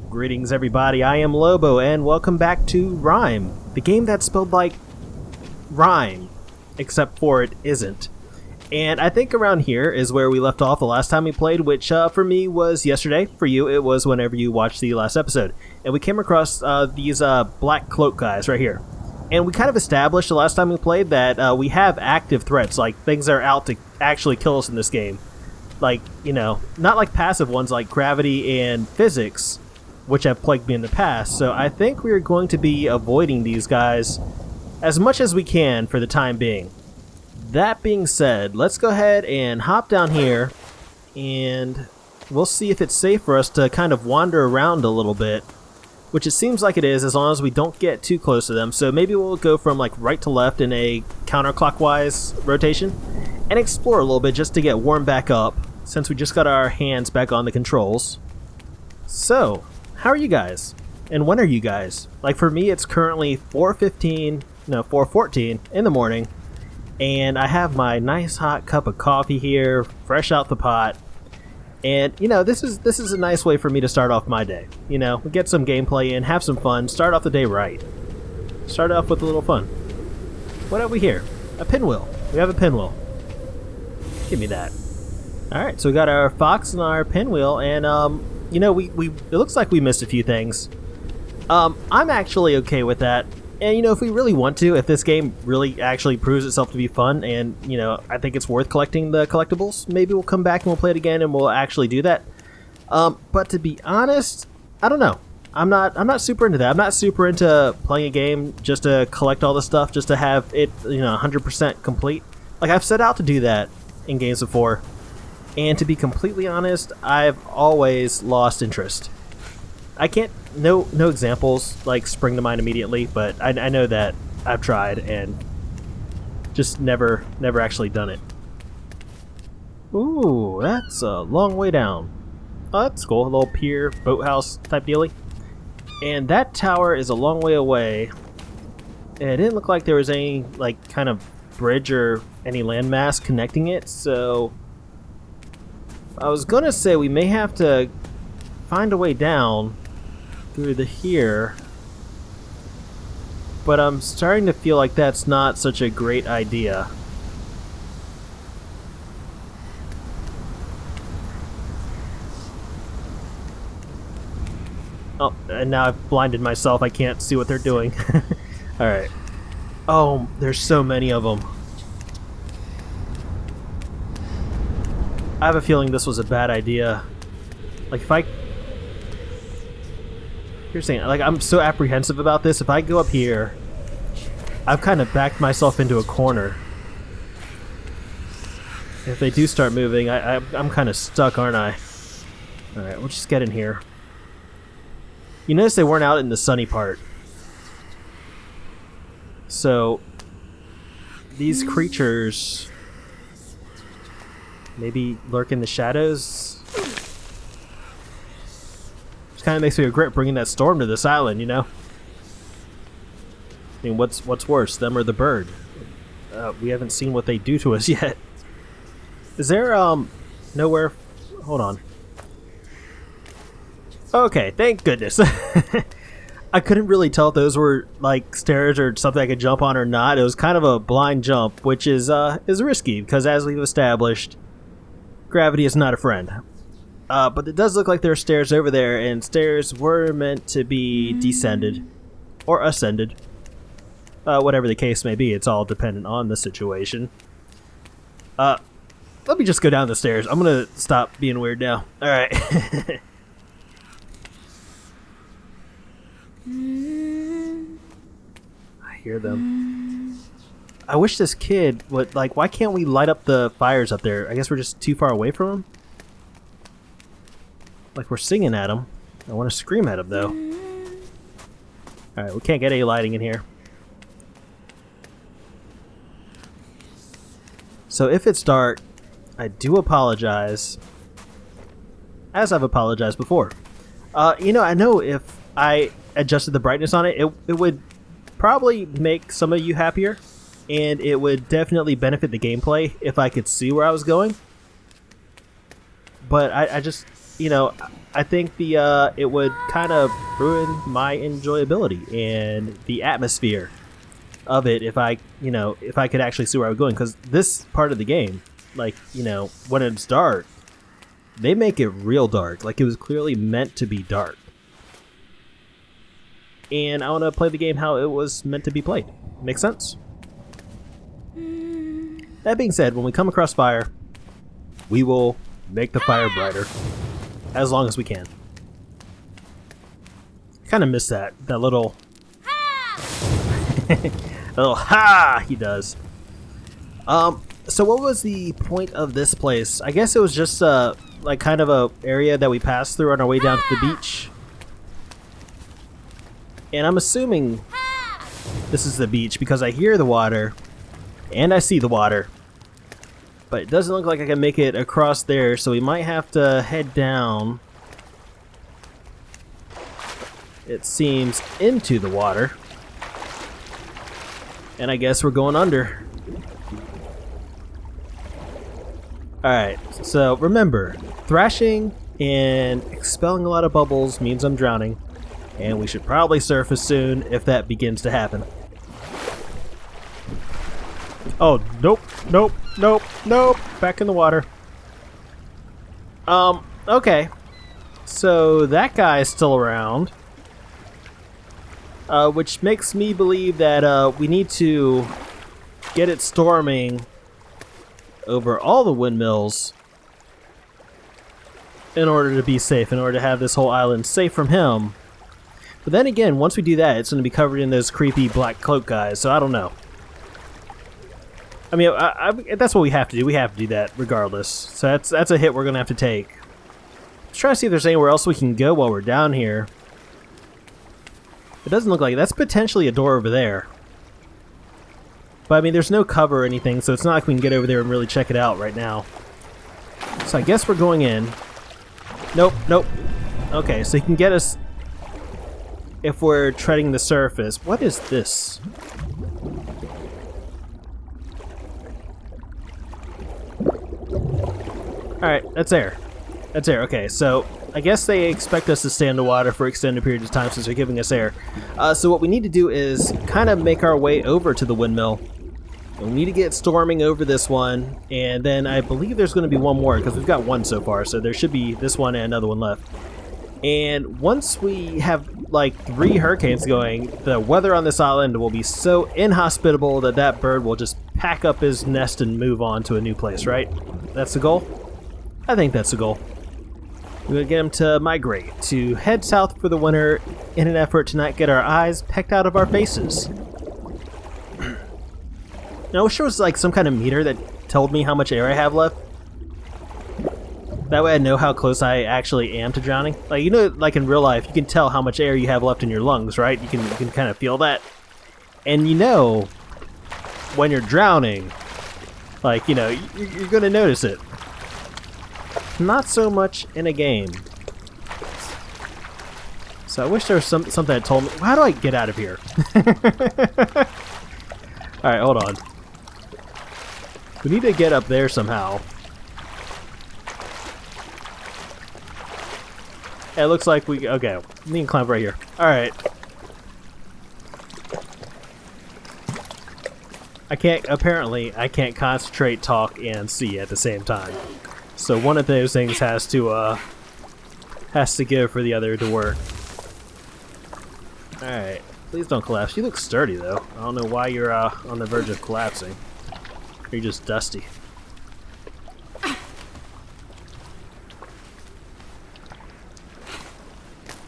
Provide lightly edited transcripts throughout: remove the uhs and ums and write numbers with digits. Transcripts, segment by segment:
Greetings everybody, I am Lobo and welcome back to RiME, the game that's spelled like rhyme, except for it isn't. And I think around here is where we left off the last time we played, which for me was yesterday. For you, it was whenever you watched the last episode. And we came across these black cloak guys right here. And we kind of established the last time we played that we have active threats, like things that are out to actually kill us in this game. Like, you know, not like passive ones like gravity and physics, which have plagued me in the past. So I think we're going to be avoiding these guys as much as we can for the time being. That being said, let's go ahead and hop down here and we'll see if it's safe for us to kind of wander around a little bit, which it seems like it is as long as we don't get too close to them. So maybe we'll go from like right to left in a counterclockwise rotation and explore a little bit just to get warmed back up since we just got our hands back on the controls. So, how are you guys? And when are you guys? Like for me, it's currently 4:14 in the morning, and I have my nice hot cup of coffee here, fresh out the pot. And you know, this is a nice way for me to start off my day. You know, get some gameplay in, have some fun, start off the day right. Start off with a little fun. What have we here? A pinwheel. We have a pinwheel. Give me that. All right, so we got our fox and our pinwheel, and you know, we it looks like we missed a few things. I'm actually okay with that. And you know, if we really want to, if this game really actually proves itself to be fun, and you know, I think it's worth collecting the collectibles, maybe we'll come back and we'll play it again, and we'll actually do that. But to be honest, I don't know. I'm not super into that. I'm not super into playing a game just to collect all the stuff, just to have it, you know, 100% complete. Like I've set out to do that in games before. And to be completely honest, I've always lost interest. I can't, no examples like spring to mind immediately, but I know that I've tried and just never actually done it. Ooh, that's a long way down. Oh, that's cool, a little pier, boathouse type dealie. And that tower is a long way away. And it didn't look like there was any like kind of bridge or any landmass connecting it, so I was gonna say we may have to find a way down through here, but I'm starting to feel like that's not such a great idea. Oh, and now I've blinded myself. I can't see what they're doing. Alright. Oh, there's so many of them. I have a feeling this was a bad idea. Like if you're saying, like I'm so apprehensive about this. If I go up here, I've kind of backed myself into a corner. If they do start moving, I'm kind of stuck, aren't I? Alright, we'll just get in here. You notice they weren't out in the sunny part. So, these creatures maybe lurk in the shadows. Just kind of makes me regret bringing that storm to this island, you know? I mean, what's worse, them or the bird? We haven't seen what they do to us yet. Is there, nowhere... Hold on. Okay, thank goodness. I couldn't really tell if those were, like, stairs or something I could jump on or not. It was kind of a blind jump, which is risky, because as we've established, gravity is not a friend. But it does look like there are stairs over there, and stairs were meant to be descended. Or ascended. Whatever the case may be, it's all dependent on the situation. Let me just go down the stairs. I'm gonna stop being weird now. Alright. I hear them. I wish this kid would, like, why can't we light up the fires up there? I guess we're just too far away from them? Like, we're singing at them. I want to scream at them, though. Alright, we can't get any lighting in here. So if it's dark, I do apologize. As I've apologized before. You know, I know if I adjusted the brightness on it, it would probably make some of you happier. And it would definitely benefit the gameplay if I could see where I was going. But I just you know, I think the it would kind of ruin my enjoyability and the atmosphere of it if I, you know, if I could actually see where I was going. Because this part of the game, like, you know, when it's dark, they make it real dark. Like, it was clearly meant to be dark. And I want to play the game how it was meant to be played. Make sense? That being said, when we come across fire, we will make the fire brighter as long as we can. Kind of miss that little little ha he does. So what was the point of this place? I guess it was just like kind of a area that we passed through on our way down to the beach. And I'm assuming this is the beach because I hear the water and I see the water. But it doesn't look like I can make it across there, so we might have to head down, it seems, into the water. And I guess we're going under. Alright, so remember, thrashing and expelling a lot of bubbles means I'm drowning. And we should probably surface soon if that begins to happen. Oh, nope, nope, nope, nope. Back in the water. Okay. So that guy is still around. Which makes me believe that we need to get it storming over all the windmills in order to be safe, in order to have this whole island safe from him. But then again, once we do that, it's going to be covered in those creepy black cloak guys, so I don't know. I mean, that's what we have to do. We have to do that regardless. So that's a hit we're going to have to take. Let's try to see if there's anywhere else we can go while we're down here. It doesn't look like it. That's potentially a door over there. But I mean, there's no cover or anything, so it's not like we can get over there and really check it out right now. So I guess we're going in. Nope, nope. Okay, so he can get us if we're treading the surface. What is this? Alright, that's air. That's air, okay, so I guess they expect us to stay underwater for extended periods of time since they're giving us air. So what we need to do is kind of make our way over to the windmill. And we need to get storming over this one, and then I believe there's going to be one more, because we've got one so far, so there should be this one and another one left. And once we have like 3 hurricanes going, the weather on this island will be so inhospitable that that bird will just pack up his nest and move on to a new place, right? That's the goal? I think that's the goal. We're going to get him to migrate, to head south for the winter in an effort to not get our eyes pecked out of our faces. Now, I wish there was like some kind of meter that told me how much air I have left. That way I know how close I actually am to drowning. Like, you know, like in real life, you can tell how much air you have left in your lungs, right? You can kind of feel that. And you know when you're drowning, like, you know, you're going to notice it. Not so much in a game. So I wish there was something that told me. How do I get out of here? Alright, hold on. We need to get up there somehow. It looks like we... Okay, we can climb right here. Alright. Apparently, I can't concentrate, talk, and see at the same time. So one of those things has to give for the other to work. Alright. Please don't collapse. You look sturdy, though. I don't know why you're on the verge of collapsing. You're just dusty.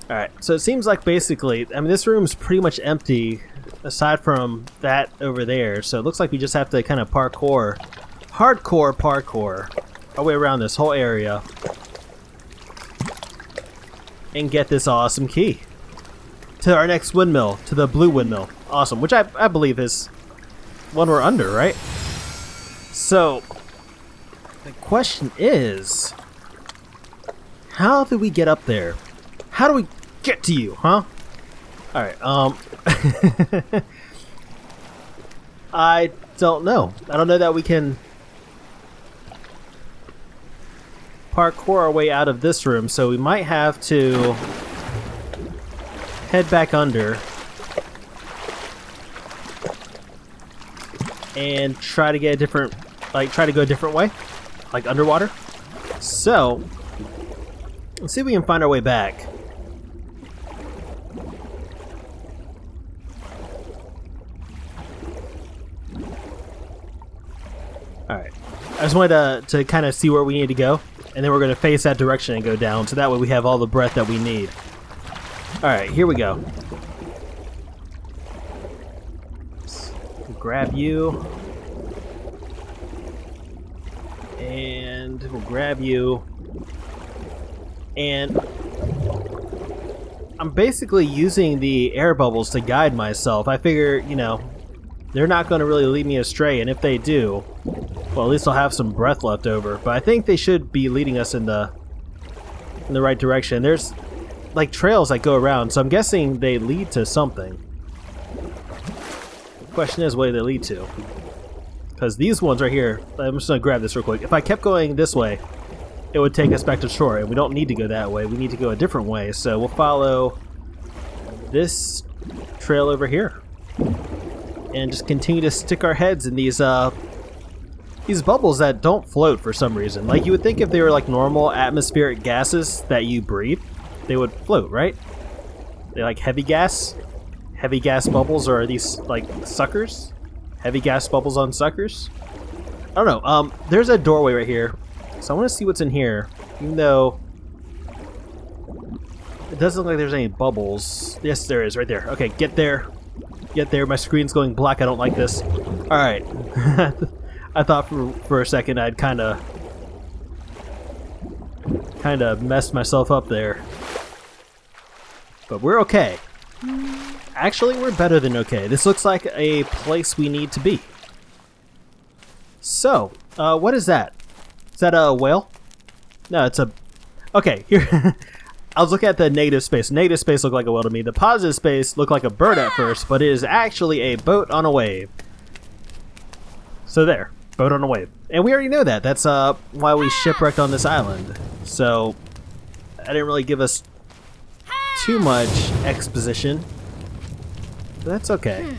Alright, so it seems like basically, I mean, this room's pretty much empty, aside from that over there, so it looks like we just have to kind of hardcore parkour our way around this whole area and get this awesome key to our next windmill, to the blue windmill. Awesome, which I believe is one we're under, right? So, the question is, how do we get up there? How do we get to you, huh? Alright, I don't know. I don't know that we can parkour our way out of this room, so we might have to head back under and try to get a different, try to go a different way, like underwater. So let's see if we can find our way back. Alright. I just wanted to kind of see where we need to go, and then we're going to face that direction and go down, so that way we have all the breath that we need. Alright, here we go. We'll grab you. And we'll grab you. And I'm basically using the air bubbles to guide myself. I figure, you know, they're not going to really lead me astray, and if they do, well, at least I'll have some breath left over. But I think they should be leading us in the right direction. There's like trails that go around, so I'm guessing they lead to something. The question is, what do they lead to? Because these ones right here, I'm just going to grab this real quick. If I kept going this way, it would take us back to shore, and we don't need to go that way. We need to go a different way, so we'll follow this trail over here and just continue to stick our heads in these bubbles that don't float for some reason. Like, you would think if they were like normal atmospheric gases that you breathe, they would float, right? They like heavy gas bubbles, or are these like suckers? Heavy gas bubbles on suckers? I don't know. There's a doorway right here, so I want to see what's in here, even though it doesn't look like there's any bubbles. Yes, there is, right there. Okay, get there. Get there. My screen's going black. I don't like this. Alright. I thought for a second I'd kind of messed myself up there. But we're okay. Actually, we're better than okay. This looks like a place we need to be. So, what is that? Is that a whale? No, it's a... Okay, here... I was looking at the negative space. Negative space looked like a whale to me. The positive space looked like a bird at first, but it is actually a boat on a wave. So there, boat on a wave. And we already know that. That's why we shipwrecked on this island. So, that didn't really give us too much exposition. But that's okay.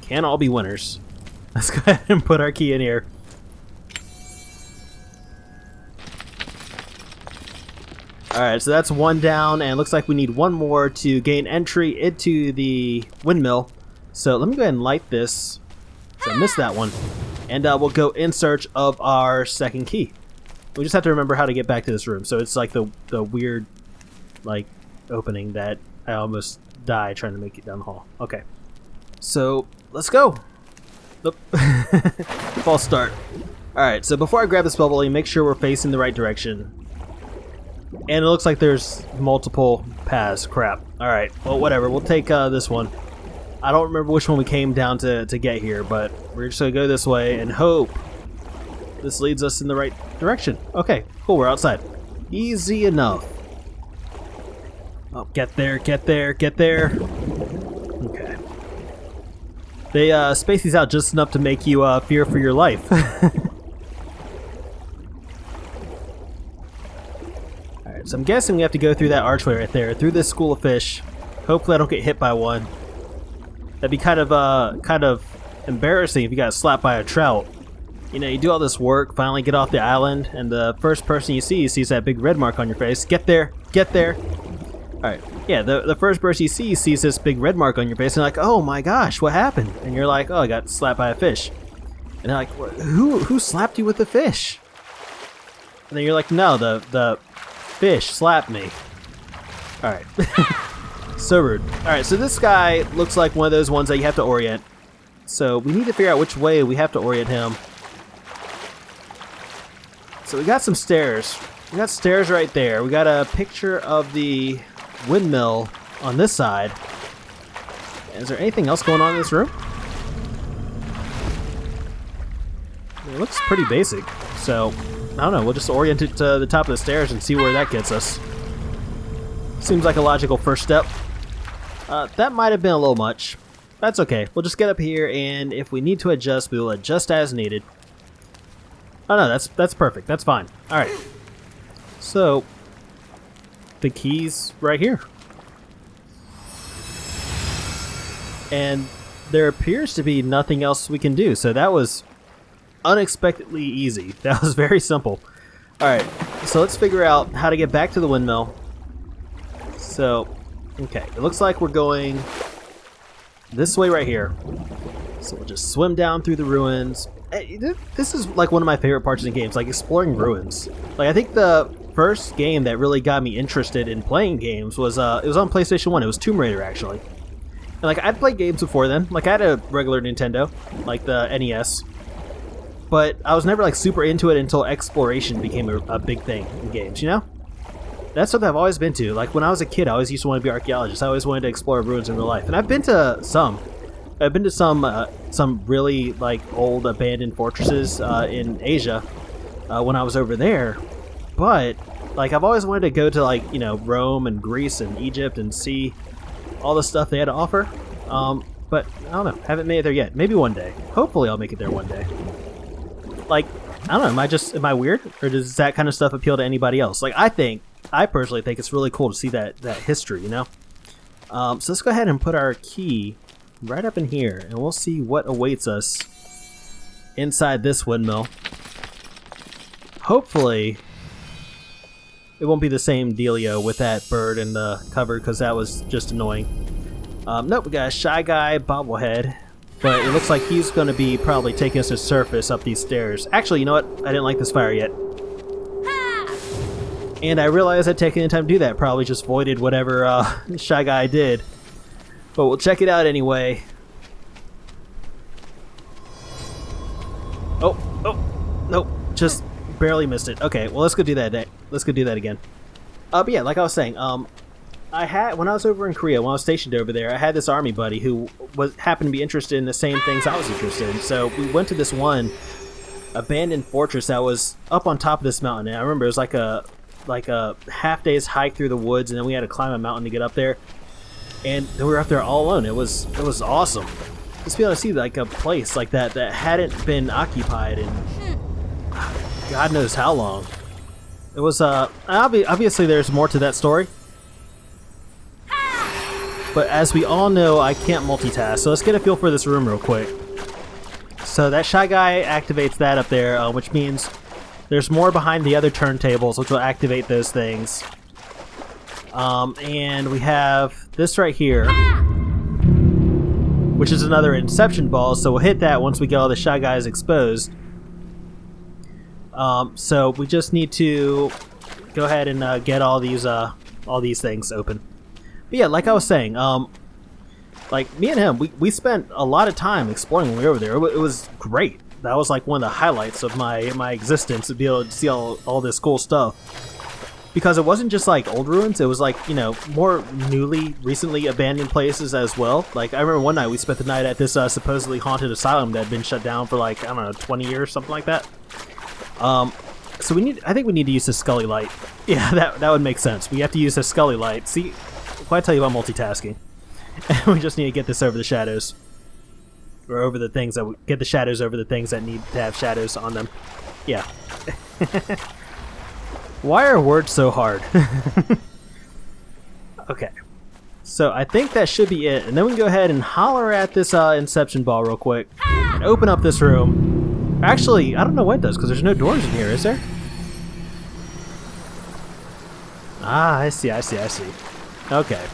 Can't all be winners. Let's go ahead and put our key in here. Alright, so that's one down, and it looks like we need one more to gain entry into the windmill. So let me go ahead and light this. So I missed that one. And we'll go in search of our second key. We just have to remember how to get back to this room. So it's like the weird, like, opening that I almost died trying to make it down the hall. Okay. So, let's go. False start. Alright, so before I grab this bubble, you make sure we're facing the right direction. And it looks like there's multiple paths. Crap. Alright, well, whatever. We'll take this one. I don't remember which one we came down to get here, but we're just going to go this way and hope this leads us in the right direction. Okay, cool. We're outside. Easy enough. Oh, get there, get there, get there. Okay. They space these out just enough to make you fear for your life. Alright, so I'm guessing we have to go through that archway right there, through this school of fish. Hopefully I don't get hit by one. That'd be kind of embarrassing if you got slapped by a trout. You know, you do all this work, finally get off the island, and the first person you see sees that big red mark on your face. Get there, get there. Alright, yeah, the first person you see sees this big red mark on your face, and they're like, oh my gosh, what happened? And you're like, oh, I got slapped by a fish. And they're like, who slapped you with the fish? And then you're like, no, the fish slapped me. Alright. So rude. Alright, so this guy looks like one of those ones that you have to orient. So we need to figure out which way we have to orient him. So we got some stairs. We got stairs right there. We got a picture of the windmill on this side. Is there anything else going on in this room? It looks pretty basic. So, I don't know. We'll just orient it to the top of the stairs and see where that gets us. Seems like a logical first step. That might have been a little much. That's okay. We'll just get up here, and if we need to adjust, we will adjust as needed. Oh no, that's perfect. That's fine. All right. So the key's right here, and there appears to be nothing else we can do. So that was unexpectedly easy. That was very simple. All right. So let's figure out how to get back to the windmill. So, okay, it looks like we're going this way right here. So we'll just swim down through the ruins. This is like one of my favorite parts of the games, like exploring ruins. Like I think the first game that really got me interested in playing games was it was on PlayStation 1. It was Tomb Raider actually. And like I'd played games before then. Like I had a regular Nintendo, like the NES. But I was never like super into it until exploration became a big thing in games, you know? That's what I've always been to. Like when I was a kid, I always used to want to be an archaeologist. I always wanted to explore ruins in real life. And I've been to some. I've been to some really like old abandoned fortresses in Asia when I was over there. But like I've always wanted to go to like, you know, Rome and Greece and Egypt and see all the stuff they had to offer. But I don't know, haven't made it there yet. Maybe one day. Hopefully I'll make it there one day. Like, I don't know, am I weird? Or does that kind of stuff appeal to anybody else? Like I personally think it's really cool to see that history, you know? So let's go ahead and put our key right up in here, and we'll see what awaits us inside this windmill. Hopefully, it won't be the same dealio with that bird in the cover, because that was just annoying. Nope, we got a Shy Guy bobblehead, but it looks like he's going to be probably taking us to surface up these stairs. Actually, you know what? I didn't like this fire yet. And I realized that taking the time to do that probably just voided whatever Shy Guy did. But we'll check it out anyway. Oh, nope, just barely missed it. Okay, well let's go do that. Let's go do that again. But yeah, like I was saying, when I was over in Korea, when I was stationed over there, I had this army buddy who happened to be interested in the same things I was interested in. So we went to this one abandoned fortress that was up on top of this mountain. And I remember it was like a half day's hike through the woods, and then we had to climb a mountain to get up there. And then we were up there all alone. It was awesome. Just be able to see like a place like that hadn't been occupied in God knows how long. It was obviously there's more to that story. But as we all know, I can't multitask. So let's get a feel for this room real quick. So that Shy Guy activates that up there, which means there's more behind the other turntables, which will activate those things. And we have this right here, which is another Inception ball, so we'll hit that once we get all the Shy Guys exposed. So we just need to go ahead and get all these things open. But yeah, like I was saying, like me and him, we spent a lot of time exploring when we were over there. It was great. That was like one of the highlights of my existence, to be able to see all this cool stuff. Because it wasn't just like old ruins, it was like, you know, more recently abandoned places as well. Like I remember one night we spent the night at this supposedly haunted asylum that had been shut down for like, I don't know, 20 years, something like that. So I think we need to use the Scully light. Yeah, that would make sense. We have to use the Scully light. See, what I tell you about multitasking? We just need to get this over the shadows. Or over the things get the shadows over the things that need to have shadows on them. Yeah. Why are words so hard? Okay. So I think that should be it. And then we can go ahead and holler at this Inception ball real quick. And open up this room. Actually, I don't know what it does, because there's no doors in here, is there? Ah, I see. Okay.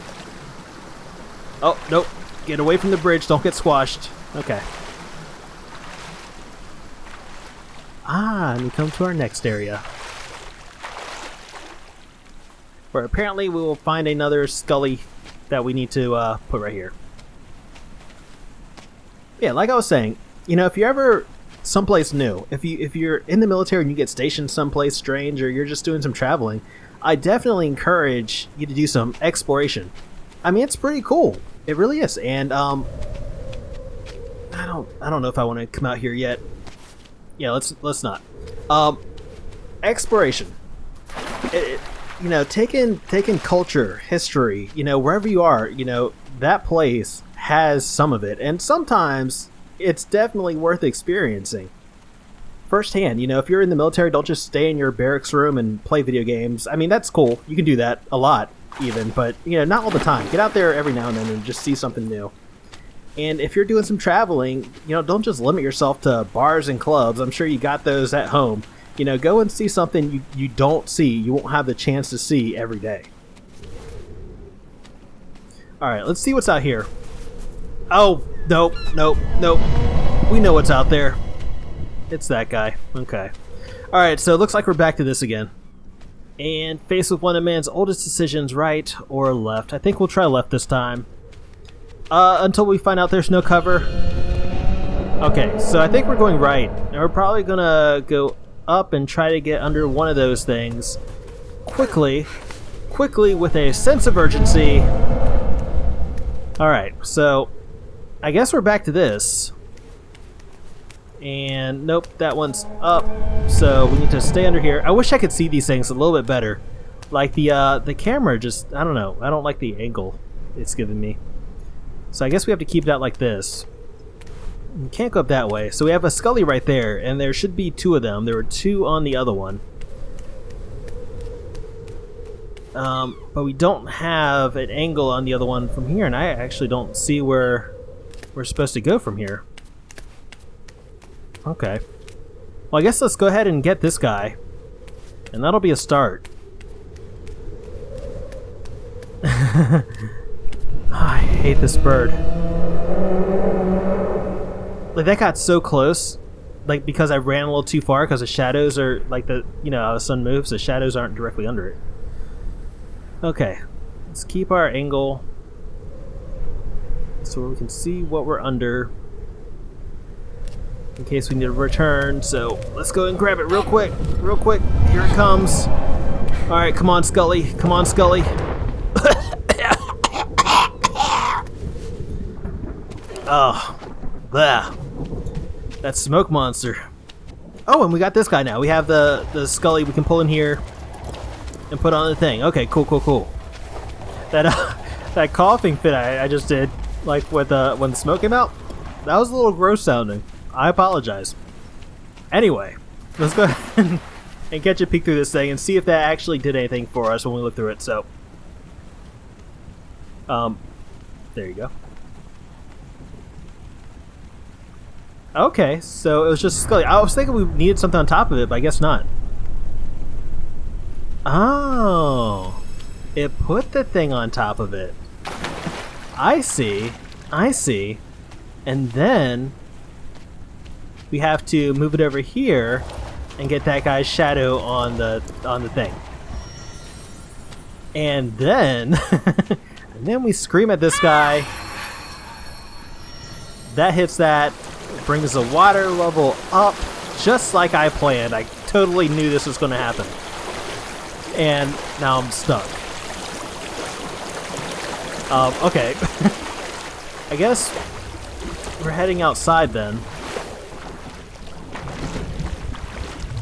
Oh, nope. Get away from the bridge. Don't get squashed. Okay. Ah, and we come to our next area, where apparently we will find another Scully that we need to put right here. Yeah, like I was saying, you know, if you're ever someplace new, if you're in the military and you get stationed someplace strange, or you're just doing some traveling, I definitely encourage you to do some exploration. I mean, it's pretty cool. It really is. And I don't know if I want to come out here yet. Yeah, let's not. Exploration. You know, taking culture, history, you know, wherever you are, you know, that place has some of it, and sometimes it's definitely worth experiencing. firsthand. You know, if you're in the military, don't just stay in your barracks room and play video games. I mean, that's cool. You can do that a lot, even, but, you know, not all the time. Get out there every now and then and just see something new. And if you're doing some traveling, you know, don't just limit yourself to bars and clubs. I'm sure you got those at home. You know, go and see something you don't see, you won't have the chance to see every day. Alright, let's see what's out here. Oh, nope, nope, nope. We know what's out there. It's that guy. Okay. Alright, so it looks like we're back to this again. And faced with one of man's oldest decisions, right or left. I think we'll try left this time. Until we find out there's no cover. Okay, so I think we're going right. And we're probably gonna go up and try to get under one of those things. Quickly with a sense of urgency. Alright, so I guess we're back to this. And nope, that one's up. So we need to stay under here. I wish I could see these things a little bit better. Like the camera just, I don't know. I don't like the angle it's giving me. So I guess we have to keep that like this. We can't go up that way. So we have a Scully right there, and there should be two of them. There were two on the other one. But we don't have an angle on the other one from here, and I actually don't see where we're supposed to go from here. Okay. Well, I guess let's go ahead and get this guy, and that'll be a start. I hate this bird. Like, that got so close, like, because I ran a little too far, because the shadows are, like, the, you know, how the sun moves, the shadows aren't directly under it. Okay, let's keep our angle so we can see what we're under in case we need to return. So let's go and grab it real quick, here it comes. Alright, come on Scully, come on Scully. Oh, blah. That smoke monster. Oh, and we got this guy now. We have the Scully we can pull in here and put on the thing. Okay, cool. That coughing fit I just did, like with when the smoke came out, that was a little gross sounding. I apologize. Anyway, let's go ahead and catch a peek through this thing and see if that actually did anything for us when we look through it. So, there you go. Okay, so it was just Scully. I was thinking we needed something on top of it, but I guess not. Oh, it put the thing on top of it. I see. And then we have to move it over here and get that guy's shadow on the thing. And then and then we scream at this guy. That hits that. Brings the water level up just like I planned. I totally knew this was going to happen. And now I'm stuck. Okay. I guess we're heading outside then.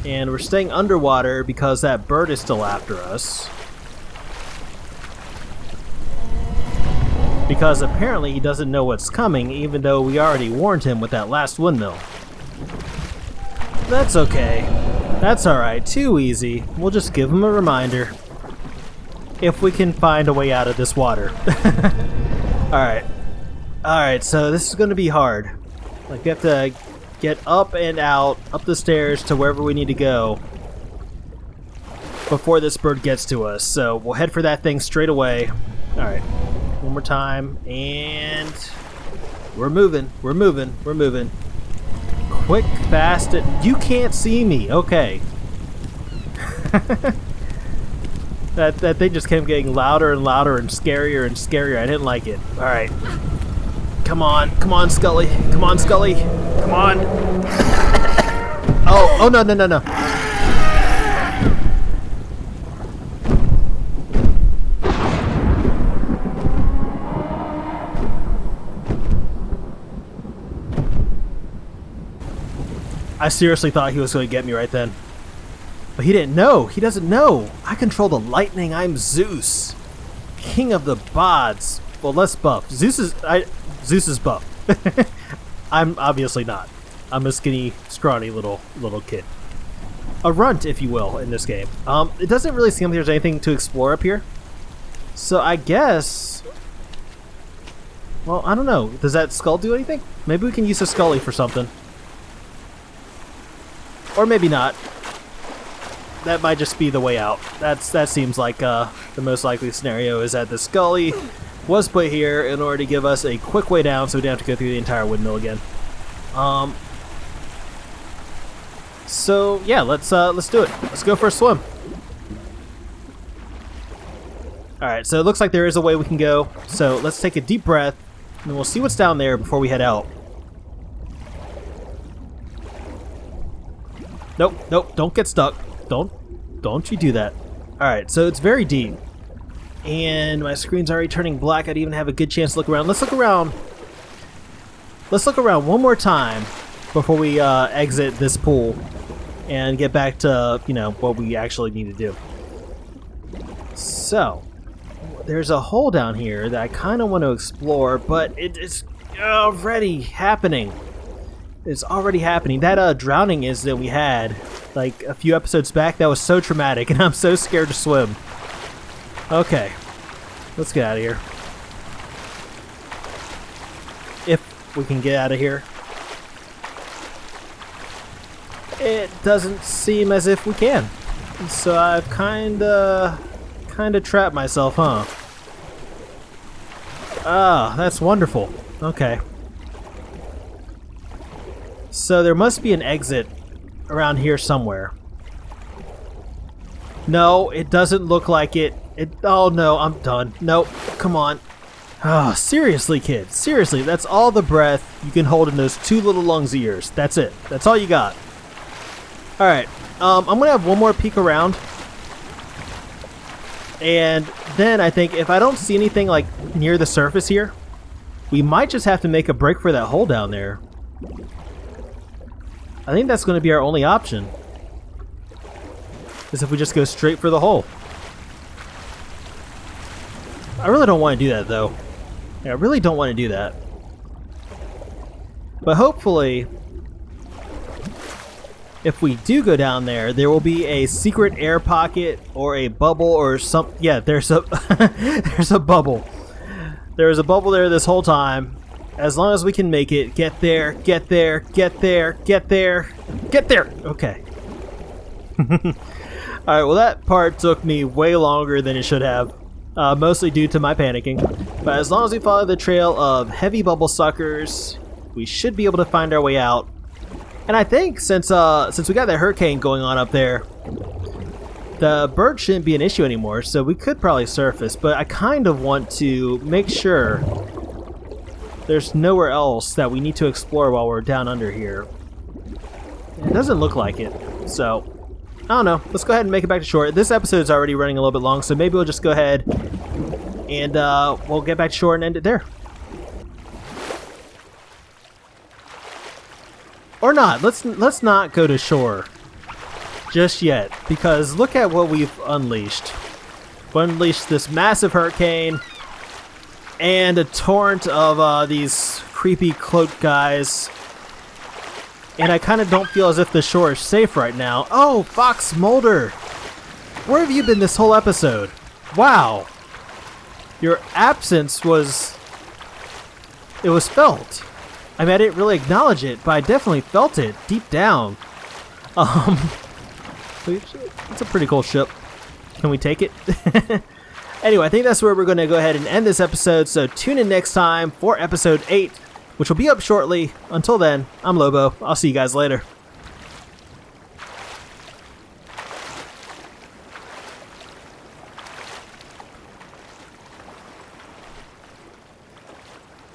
And we're staying underwater because that bird is still after us. Because apparently he doesn't know what's coming, even though we already warned him with that last windmill. That's okay. That's alright. Too easy. We'll just give him a reminder. If we can find a way out of this water. Alright. Alright, so this is going to be hard. Like, we have to get up and out, up the stairs to wherever we need to go before this bird gets to us. So we'll head for that thing straight away. Alright. One more time, and we're moving. Quick, fast, you can't see me. Okay. that thing just kept getting louder and louder and scarier and scarier. I didn't like it. All right. Come on, Scully. Come on. Oh, no. I seriously thought he was going to get me right then. But he didn't know. He doesn't know. I control the lightning. I'm Zeus. King of the Bods. Well, less buff. Zeus is buff. I'm obviously not. I'm a skinny, scrawny little kid. A runt, if you will, in this game. It doesn't really seem like there's anything to explore up here. So I guess... Well, I don't know. Does that skull do anything? Maybe we can use a scully for something. Or maybe not. That might just be the way out. That seems like the most likely scenario, is that the scully was put here in order to give us a quick way down so we don't have to go through the entire windmill again. So yeah, let's do it. Let's go for a swim. Alright, so it looks like there is a way we can go. So let's take a deep breath and we'll see what's down there before we head out. Nope, nope, don't get stuck. Don't you do that. Alright, so it's very deep. And my screen's already turning black. I didn't even have a good chance to look around. Let's look around. Let's look around one more time before we exit this pool and get back to, you know, what we actually need to do. So, there's a hole down here that I kind of want to explore, but it's already happening. It's already happening. That drowning incident we had like a few episodes back, that was so traumatic, and I'm so scared to swim. Okay, let's get out of here. If we can get out of here. It doesn't seem as if we can. So I've kinda trapped myself, huh? Ah, that's wonderful. Okay. So there must be an exit around here somewhere. No, it doesn't look like it. Oh no, I'm done. Nope, come on. Oh, seriously, kid. Seriously, that's all the breath you can hold in those two little lungs of yours. That's it. That's all you got. Alright, I'm gonna have one more peek around. And then I think if I don't see anything like near the surface here, we might just have to make a break for that hole down there. I think that's going to be our only option, is if we just go straight for the hole. I really don't want to do that, though. Yeah, I really don't want to do that. But hopefully, if we do go down there, there will be a secret air pocket or a bubble or some. Yeah, there's a there's a bubble. There's a bubble there this whole time. As long as we can make it, get there, get there, get there, get there, get there. Okay. Alright, well that part took me way longer than it should have. Mostly due to my panicking. But as long as we follow the trail of heavy bubble suckers, we should be able to find our way out. And I think since we got that hurricane going on up there, the bird shouldn't be an issue anymore, so we could probably surface. But I kind of want to make sure there's nowhere else that we need to explore while we're down under here. It doesn't look like it, so I don't know. Let's go ahead and make it back to shore. This episode's already running a little bit long, so maybe we'll just go ahead and we'll get back to shore and end it there. Or not. Let's not go to shore just yet, because look at what we've unleashed. We've unleashed this massive hurricane and a torrent of these creepy cloaked guys. And I kind of don't feel as if the shore is safe right now. Oh, Fox Mulder! Where have you been this whole episode? Wow! Your absence was... it was felt. I mean, I didn't really acknowledge it, but I definitely felt it deep down. It's a pretty cool ship. Can we take it? Anyway, I think that's where we're going to go ahead and end this episode, so tune in next time for episode 8, which will be up shortly. Until then, I'm Lobo. I'll see you guys later.